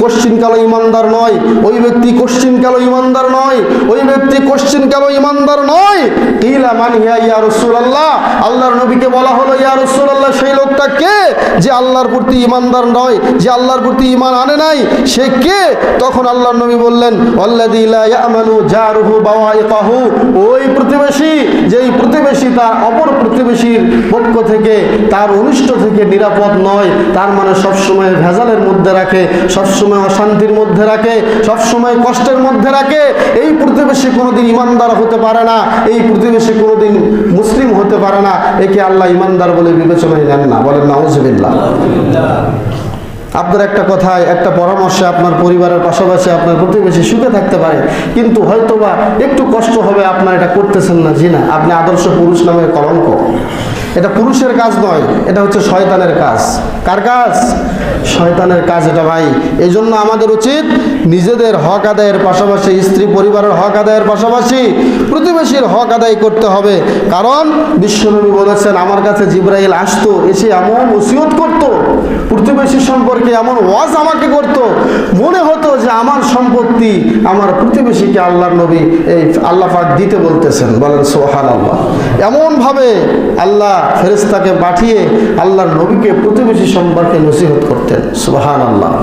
কোশ্চিনকালে ইমানদার নয়, ওই ব্যক্তি কোশ্চিনকালে ইমানদার নয়, ওই ব্যক্তি কোশ্চিনকালে ইমানদার নয়। কিলা মান হিয়া ইয়া রাসূলুল্লাহ, আল্লাহর নবীকে বলা হলো ইয়া রাসূলুল্লাহ সেই লোকটা কে যে আল্লাহর প্রতি ইমানদার নয়, যে আল্লাহর প্রতি ঈমান আনে নাই, সে কে? তখন আল্লাহর নবী বললেন আল্লাযী লা ইয়ামানু জারুহু বাওয়াইকাহু, ওই প্রতিবেশী যেই প্রতিবেশী তার অপর প্রতিবেশীর পক্ষ থেকে তার অনিষ্ট থেকে নিরাপদ নয়, তার মানে সবসময় ভেজালের মধ্যে রাখে, সবসময় অশান্তির মধ্যে রাখে, সবসময় কষ্টের মধ্যে রাখে, এই প্রতিবেশী কোনোদিন ইমানদার হতে পারে না, এই প্রতিবেশী কোনোদিন মুসলিম হতে পারে না, একে আল্লাহ ইমানদার বলে বিবেচনায় নেন না। বলেন নাউযুবিল্লাহ। আপনার একটা কথায়, একটা পরামর্শে আপনার পরিবারের পাশাপাশি আপনার প্রতিবেশী সুখে থাকতে পারে, কিন্তু হয়তোবা একটু কষ্ট হবে, আপনার এটা করতেছেন না। জি না, আপনি আদর্শ পুরুষ নামের কলঙ্ক। এটা পুরুষের কাজ নয়, এটা হচ্ছে শয়তানের কাজ। কার কাজ? শয়তানের কাজ এটা ভাই। এই জন্য আমাদের উচিত নিজেদের হক আদায়ের পাশাপাশি, স্ত্রী পরিবারের হক আদায়ের পাশাপাশি প্রতিবেশীর হক আদায় করতে হবে। কারণ বিশ্বনবী বলেছেন, আমার কাছে জিবরাইল আসতো, এসে এমন ওসিয়ত করতো প্রতিবেশী সম্পর্কে, এমন ওয়াজ আমাকে করত, মনে হতো যে আমার সম্পত্তি আমার প্রতিবেশীকে আল্লাহর নবী এই আল্লাহ পাক দিতে বলতেছেন। বলেন সুবহানাল্লাহ। এমনভাবে আল্লাহ ফেরেশতাকে পাঠিয়ে আল্লাহর নবীকে প্রতিবেশী সম্পর্কে নসিহত করতেন। সুবহানাল্লাহ।